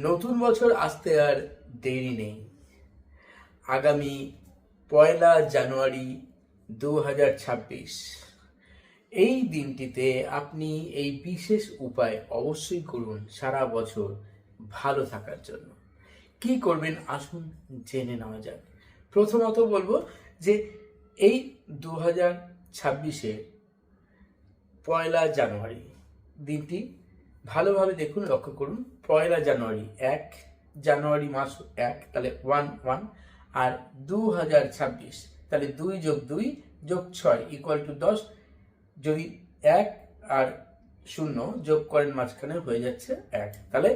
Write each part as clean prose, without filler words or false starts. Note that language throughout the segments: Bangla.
নতুন বছর আসতে আর দেরি নেই। আগামী 1 জানুয়ারি 2026 এই দিনটিতে আপনি এই বিশেষ উপায় অবশ্যই করুন সারা বছর ভালো থাকার জন্য। কি করবেন আসুন জেনে নেওয়া যাক। প্রথমত বলবো যে এই 2026-এর 1 জানুয়ারি দিনটি ভালোভাবে দেখুন, লক্ষ্য করুন। 1 জানুয়ারি, 1 জানুয়ারি মাস 1, তাহলে 1 আর 2026 তাহলে 2+2+6 = 10। যদি 1 আর 0 যোগ করেন মাঝখানে হয়ে যাচ্ছে 1, তাহলে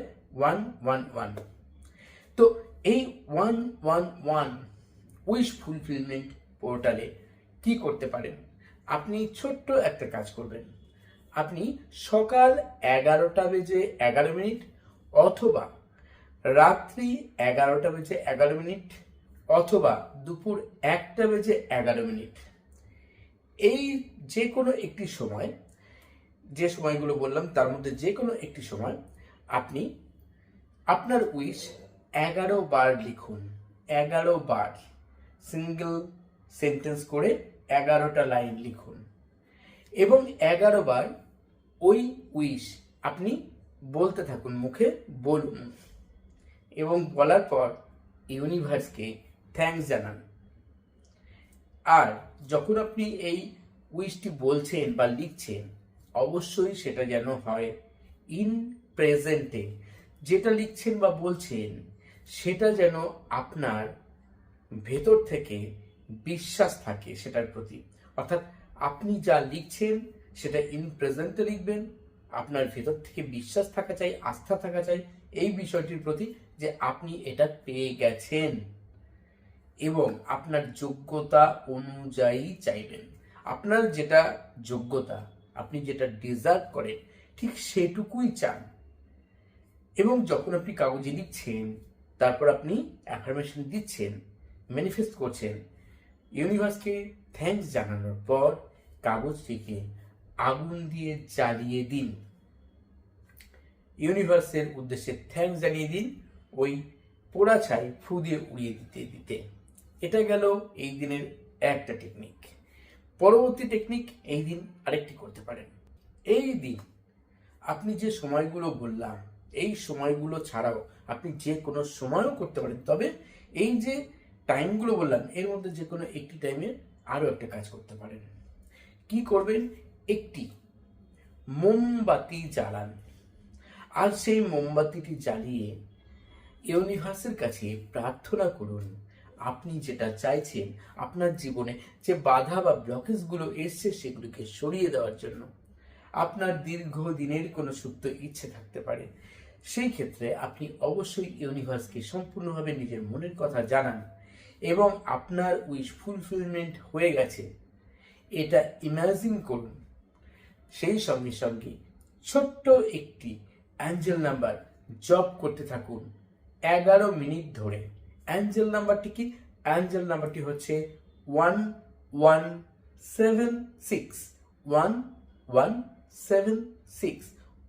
111। তো এই 111 উইশ ফুলফিলমেন্ট পোর্টালে কি করতে পারেন? আপনি ছোট্ট একটা কাজ করবেন। আপনি সকাল 11টা বেজে 11 মিনিট অথবা রাত্রি 11টা বেজে 11 মিনিট অথবা দুপুর 1টা বেজে 11 মিনিট, এই যে কোনো একটি সময়, যে সময়গুলো বললাম তার মধ্যে যে কোনো একটি সময় আপনি আপনার উইশ 11 বার লিখুন। 11 বার সিঙ্গেল সেন্টেন্স করে 11টা লাইন লিখুন এবং 11 বার ওই উইশ আপনি বলতে থাকুন, মুখে বলুন এবং বলার পর ইউনিভার্সকে থ্যাঙ্কস জানান। আর যখন আপনি এই উইশটি বলছেন বা লিখছেন, অবশ্যই সেটা যেন হয় ইন প্রেজেন্টে। যেটা লিখছেন বা বলছেন সেটা যেন আপনার ভেতর থেকে বিশ্বাস থাকে সেটার প্রতি। অর্থাৎ আপনি যা লিখছেন সেটা ইন প্রেজেন্টে লিখবেন, আপনার ভেতর থেকে বিশ্বাস থাকা চাই, আস্থা থাকা চাই এই বিষয়টির প্রতি যে আপনি এটা পেয়ে গেছেন এবং আপনার যোগ্যতা অনুযায়ী চাইবেন। আপনার যেটা যোগ্যতা, আপনি যেটা ডিজার্ভ করেন ঠিক সেটুকুই চান। এবং যখন আপনি কাগজে লিখছেন, তারপর আপনি অ্যাফার্মেশন দিচ্ছেন, ম্যানিফেস্ট করছেন, ইউনিভার্সকে থ্যাঙ্কস জানানোর পর কাগজটিকে আগুন দিয়ে জ্বালিয়ে দিন। ইউনিভার্সের উদ্দেশ্যে থ্যাঙ্কস জানিয়ে দিন ওই পোড়া ছাই ফু দিয়ে উড়িয়ে দিতে দিতে। এটা গেল এই দিনের একটা টেকনিক। পরবর্তী টেকনিক, এই দিন আরেকটি করতে পারেন। এই দিন আপনি যে সময়গুলো বললাম, এই সময়গুলো ছাড়াও আপনি যে কোনো সময়ও করতে পারেন, তবে এই যে টাইমগুলো বললাম এর মধ্যে যে কোনো একটি টাইমে আরও একটা কাজ করতে পারেন। কি করবেন? একটি মোমবাতি জ্বালান আর সেই মোমবাতিটি জ্বালিয়ে ইউনিভার্সের কাছে প্রার্থনা করুন আপনি যেটা চাইছেন, আপনার জীবনে যে বাধা বা ব্লকেজগুলো এসছে সেগুলোকে সরিয়ে দেওয়ার জন্য। আপনার দীর্ঘদিনের কোনো সুপ্ত ইচ্ছে থাকতে পারে, সেই ক্ষেত্রে আপনি অবশ্যই ইউনিভার্সকে সম্পূর্ণভাবে নিজের মনের কথা জানান এবং আপনার উইশ ফুলফিলমেন্ট হয়ে গেছে এটা ইমাজিন করুন। সেই সঙ্গে সঙ্গে ছোট্ট একটি অ্যাঞ্জেল নাম্বার জপ করতে থাকুন 11 মিনিট ধরে। অ্যাঞ্জেল নাম্বারটি কি? অ্যাঞ্জেল নাম্বারটি হচ্ছে 1176 1176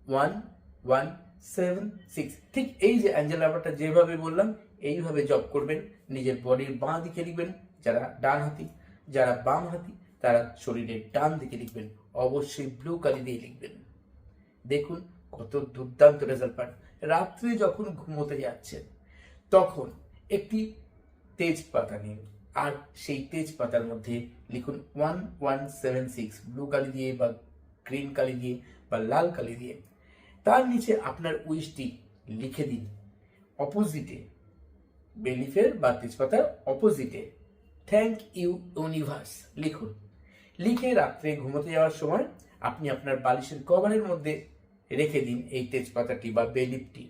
1176। ঠিক এই যে অ্যাঞ্জেল নাম্বারটা যেভাবে বললাম এইভাবে জপ করবেন। নিজের বডির বাঁ দিকে লিখবেন যারা ডান হাতি, যারা বাম হাতি তারা শরীরের ডান দিকে লিখবেন। অবশ্যই ব্লু কালি দিয়ে লিখবেন। দেখুন কত দুর্দান্ত রেজাল্ট পান। রাত্রে যখন ঘুমোতে যাচ্ছেন তখন একটি তেজপাতা নিন আর সেই তেজপাতার মধ্যে লিখুন 1176 ব্লু কালি দিয়ে বা গ্রিন কালি দিয়ে বা লাল কালি দিয়ে। তার নিচে আপনার উইশটি লিখে দিন। অপোজিটে, বেলিফের বা তেজপাতার অপোজিটে থ্যাংক ইউ ইউনিভার্স লিখুন। লিখে রাত্রে ঘুমোতে যাওয়ার সময় আপনি আপনার বালিশের কভারের মধ্যে রেখে দিন এই তেজপাতাটি বা বেলিফটি।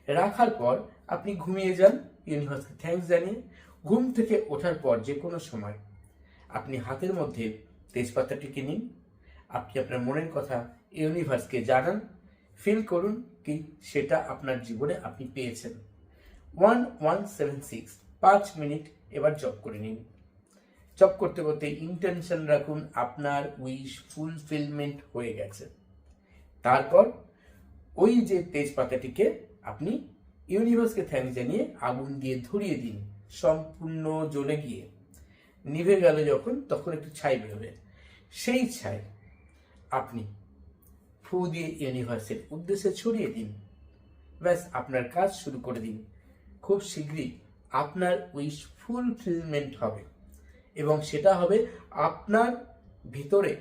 রাখার পর আপনি ঘুমিয়ে যান ইউনিভার্সকে থ্যাঙ্কস জানিয়ে। ঘুম থেকে ওঠার পর যে কোনো সময় আপনি হাতের মধ্যে তেজপাতাটিকে নিন, আপনি আপনার মনের কথা ইউনিভার্সকে জানান, ফিল করুন কি সেটা আপনার জীবনে আপনি পেয়েছেন। 1176 5 মিনিট এবার জপ করে নিন। জপ করতে করতে ইন্টেনশন রাখুন আপনার উইশ ফুলফিলমেন্ট হয়ে গেছে। তারপর ওই যে তেজপাতাটিকে আপনি ইউনিভার্সকে থ্যাঙ্কস জানিয়ে আগুন দিয়ে ধরিয়ে দিন, সম্পূর্ণ জ্বলে গিয়ে নিভে গেল যখন, তখন একটু ছাই বেরোবে। সেই ছাই আপনি ফু দিয়ে ইউনিভার্সের উদ্দেশ্যে ছড়িয়ে দিন। ব্যাস, আপনার কাজ শুরু করে দিন। খুব শীঘ্রই আপনার উইশ ফুলফিলমেন্ট হবে, এবং সেটা হবে আপনার ভিতরে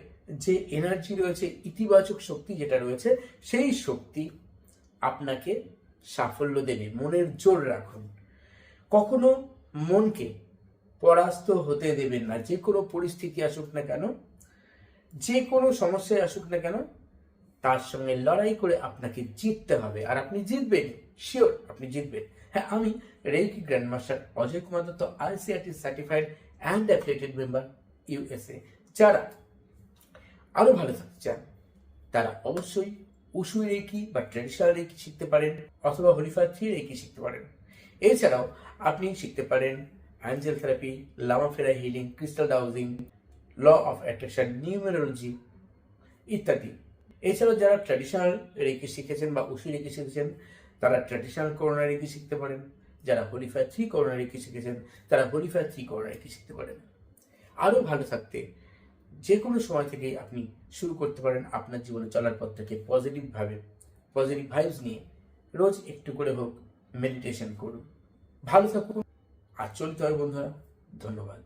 যে এনার্জি রয়েছে, ইতিবাচক শক্তি যেটা রয়েছে, সেই শক্তি আপনাকে সাফল্য দেবে। মনের জোর রাখুন, কখনো মনকে পরাস্ত হতে দেবেন না। যে কোনো পরিস্থিতি আসুক না কেন, যে কোনো সমস্যায় আসুক না কেন, তার সঙ্গে লড়াই করে আপনাকে জিততে হবে, আর আপনি জিতবেন, শিওর আপনি জিতবেন। হ্যাঁ, আমি reiki grandmaster Ajay Kumar Dutta, ICRT certified and affiliated member, USA। যারা আরো ভালো থাকতে চান তারা অবশ্যই উশু রেকি বা ট্রেডিশনাল রেকি শিখতে পারেন, অথবা হলিফায়ার 3 রেকি শিখতে পারেন। এছাড়াও আপনি শিখতে পারেন Angel therapy, Lama Fera healing, crystal dowsing, law of attraction, numerology ইত্যাদি। এছাড়াও যারা ট্র্যাডিশনাল রেকি শিখেছেন বা উশু রেকি শিখেছেন, তারা ট্র্যাডিশনাল করোনা রেকি শিখতে পারেন। যারা হলিফায়ার 3 করোনা রেকি শিখেছেন, তারা হলিফায়ার 3 করোনা রেকি শিখতে পারেন। আরও ভালো থাকতে যে কোনো সময় থেকেই আপনি শুরু করতে পারেন আপনার জীবনে চলার পথটাকে পজিটিভভাবে, পজিটিভ ভাইবস নিয়ে রোজ একটু করে হোক মেডিটেশন করুন। ভালো থাকুন আর চলতে হবে বন্ধুরা। ধন্যবাদ।